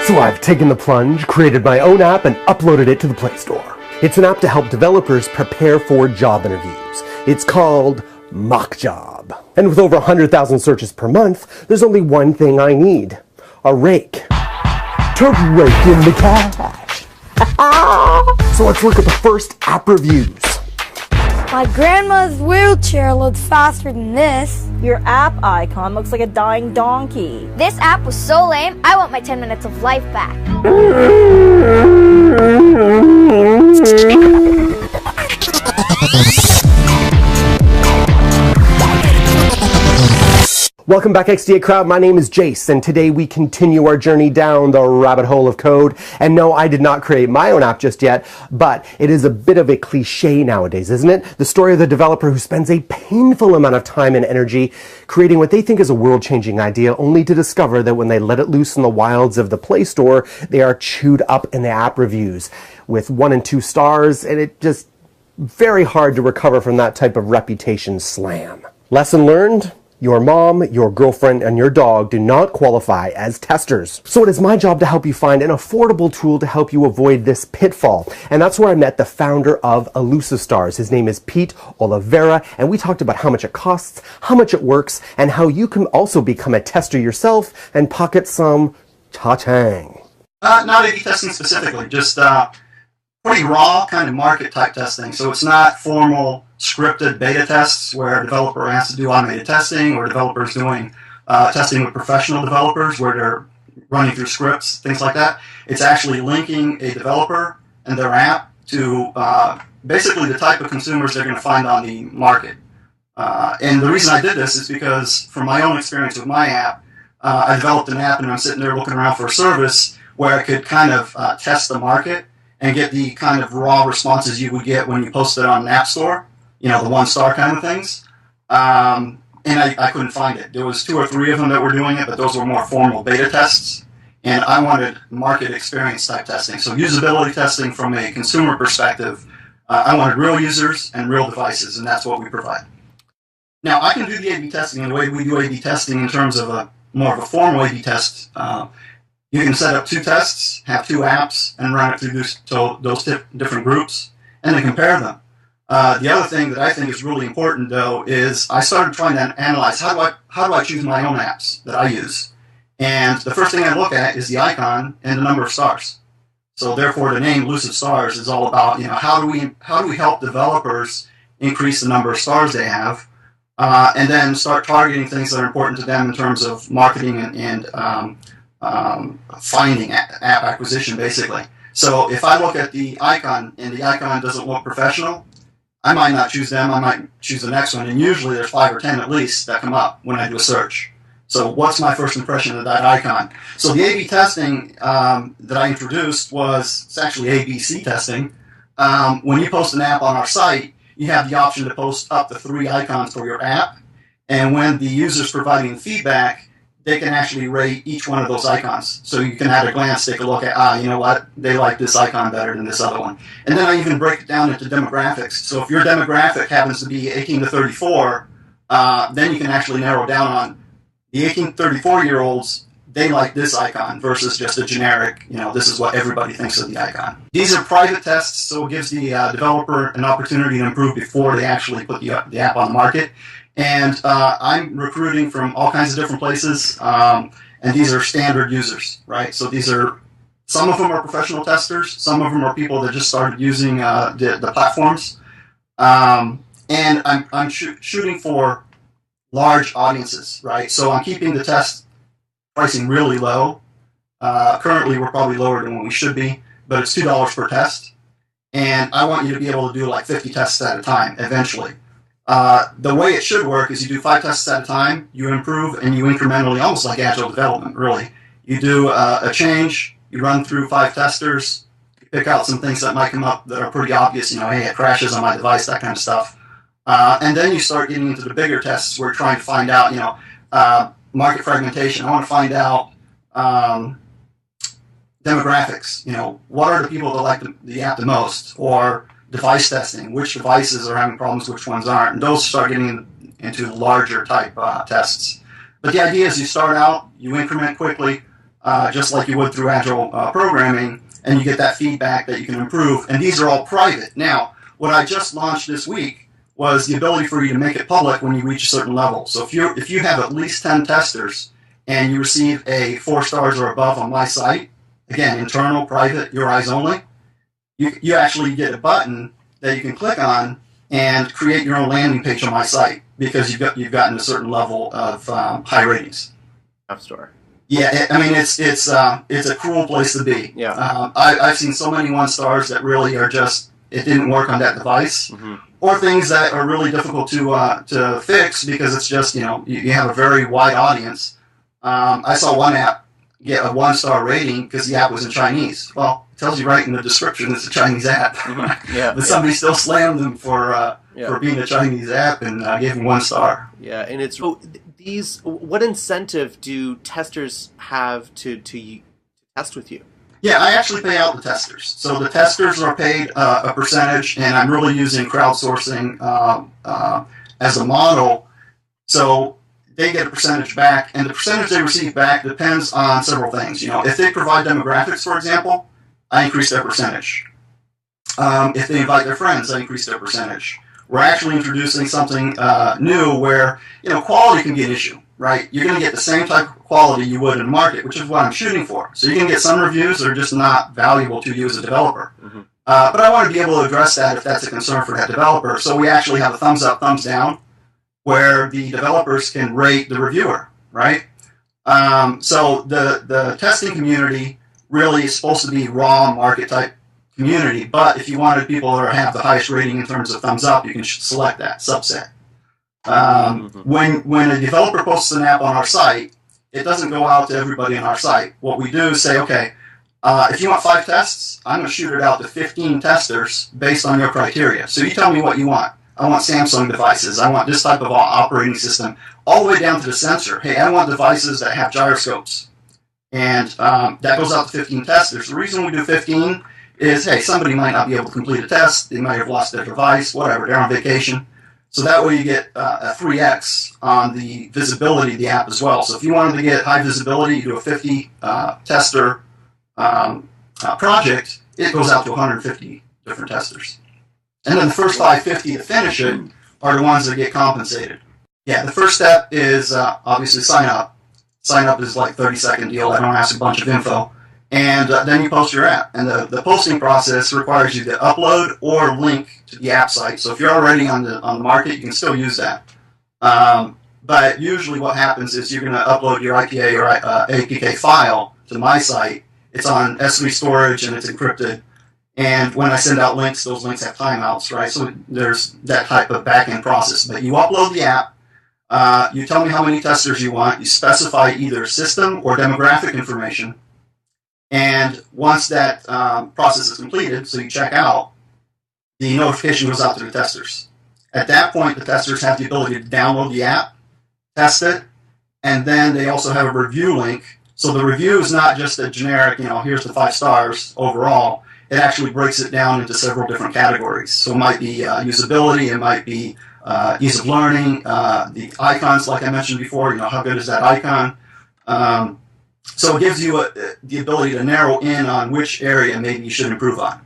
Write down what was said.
So I've taken the plunge, created my own app, and uploaded it to the Play Store. It's an app to help developers prepare for job interviews. It's called Mock Job. And with over 100,000 searches per month, there's only one thing I need. A rake. To rake in the cash. So let's look at the first app reviews. My grandma's wheelchair loads faster than this. Your app icon looks like a dying donkey. This app was so lame, I want my 10 minutes of life back. Welcome back, XDA crowd. My name is Jace, and today we continue our journey down the rabbit hole of code. And no, I did not create my own app just yet, but it is a bit of a cliche nowadays, isn't it? The story of the developer who spends a painful amount of time and energy creating what they think is a world-changing idea, only to discover that when they let it loose in the wilds of the Play Store, they are chewed up in the app reviews with 1 and 2 stars, and it just very hard to recover from that type of reputation slam. Lesson learned? Your mom, your girlfriend, and your dog do not qualify as testers. So it is my job to help you find an affordable tool to help you avoid this pitfall. And that's where I met the founder of Elusive Stars. His name is Pete Oliveira, and we talked about how much it costs, how much it works, and how you can also become a tester yourself and pocket some cha-chang. Not A/B testing specifically, just pretty raw kind of market type testing. So it's not formal scripted beta tests where a developer has to do automated testing, or developers doing testing with professional developers where they're running through scripts, things like that. It's actually linking a developer and their app to basically the type of consumers they're going to find on the market. And the reason I did this is because from my own experience with my app, I developed an app and I'm sitting there looking around for a service where I could kind of test the market and get the kind of raw responses you would get when you post it on an app store, you know, the 1-star kind of things. And I couldn't find it. There was 2 or 3 of them that were doing it, but those were more formal beta tests. And I wanted market experience type testing. So usability testing from a consumer perspective, I wanted real users and real devices, and that's what we provide. Now, I can do the A/B testing in the way we do A/B testing in terms of more of a formal A/B test. You can set up 2 tests, have 2 apps, and run it through those different groups, and then compare them. The other thing that I think is really important, though, is I started trying to analyze how do I choose my own apps that I use. And the first thing I look at is the icon and the number of stars. So therefore, the name Elusive Stars is all about, you know, how do we help developers increase the number of stars they have, and then start targeting things that are important to them in terms of marketing and finding app acquisition, basically. So if I look at the icon and the icon doesn't look professional, I might not choose them, I might choose the next one, and usually there's 5 or 10 at least that come up when I do a search. So what's my first impression of that icon? So the A/B testing that I introduced it's actually ABC testing. When you post an app on our site, you have the option to post up to 3 icons for your app, and when the user's providing feedback, they can actually rate each one of those icons. So you can at a glance take a look at, you know what, they like this icon better than this other one. And then I even break it down into demographics. So if your demographic happens to be 18 to 34, then you can actually narrow down on the 18 to 34-year-olds, they like this icon versus just a generic, you know, this is what everybody thinks of the icon. These are private tests, so it gives the developer an opportunity to improve before they actually put the app on the market. And I'm recruiting from all kinds of different places, and these are standard users, right? So some of them are professional testers, some of them are people that just started using the platforms, and I'm shooting for large audiences, right? So I'm keeping the test pricing really low. Currently, we're probably lower than what we should be, but it's $2 per test, and I want you to be able to do like 50 tests at a time eventually. The way it should work is you do 5 tests at a time, you improve, and you incrementally, almost like agile development, really. You do a change, you run through 5 testers, you pick out some things that might come up that are pretty obvious, you know, hey, it crashes on my device, that kind of stuff. And then you start getting into the bigger tests where you're trying to find out, you know, market fragmentation. I want to find out demographics, you know, what are the people that like the app the most, or device testing, which devices are having problems, which ones aren't, and those start getting into larger type tests. But the idea is you start out, you increment quickly, just like you would through Agile programming, and you get that feedback that you can improve. And these are all private. Now, what I just launched this week was the ability for you to make it public when you reach a certain level. So if you have at least 10 testers and you receive a 4 stars or above on my site, again, internal, private, your eyes only, you actually get a button that you can click on and create your own landing page on my site because you've gotten a certain level of high ratings. App Store. Yeah, I mean it's a cruel place to be. Yeah. I've seen so many 1 stars that really are just it didn't work on that device, or things that are really difficult to fix because it's just you have a very wide audience. I saw one app get a 1-star rating because the app was in Chinese. Well, it tells you right in the description it's a Chinese app. Yeah. But somebody still slammed them for being a Chinese app and gave them 1 star. Yeah, and it's what incentive do testers have to test with you? Yeah, I actually pay out the testers. So the testers are paid a percentage, and I'm really using crowdsourcing as a model. So they get a percentage back, and the percentage they receive back depends on several things. If they provide demographics, for example, I increase their percentage. If they invite their friends, I increase their percentage. We're actually introducing something new where quality can be an issue, right? You're going to get the same type of quality you would in the market, which is what I'm shooting for. So you can get some reviews that are just not valuable to you as a developer. But I want to be able to address that if that's a concern for that developer. So we actually have a thumbs up, thumbs down, where the developers can rate the reviewer, right? So the testing community really is supposed to be raw market type community, but if you wanted people that have the highest rating in terms of thumbs up, you can select that subset. When a developer posts an app on our site, it doesn't go out to everybody on our site. What we do is say, okay, if you want 5 tests, I'm going to shoot it out to 15 testers based on your criteria. So you tell me what you want. I want Samsung devices. I want this type of operating system, all the way down to the sensor. Hey, I want devices that have gyroscopes. And that goes out to 15 testers. The reason we do 15 is, hey, somebody might not be able to complete a test. They might have lost their device, whatever. They're on vacation. So that way you get a 3x on the visibility of the app as well. So if you wanted to get high visibility, you do a 50 tester project, it goes out to 150 different testers. And then the first 550 to finish it are the ones that get compensated. Yeah, the first step is obviously sign up. Sign up is like 30-second deal. I don't ask a bunch of info. And then you post your app. And the posting process requires you to upload or link to the app site. So if you're already on the market, you can still use that. But usually what happens is you're going to upload your IPA or APK file to my site. It's on S3 storage and it's encrypted. And when I send out links, those links have timeouts, right? So there's that type of back-end process. But you upload the app. You tell me how many testers you want. You specify either system or demographic information. And once that process is completed, so you check out, the notification goes out to the testers. At that point, the testers have the ability to download the app, test it, and then they also have a review link. So the review is not just a generic, here's the 5 stars overall. It actually breaks it down into several different categories. So it might be usability, it might be ease of learning, the icons, like I mentioned before, how good is that icon? So it gives you the ability to narrow in on which area maybe you should improve on.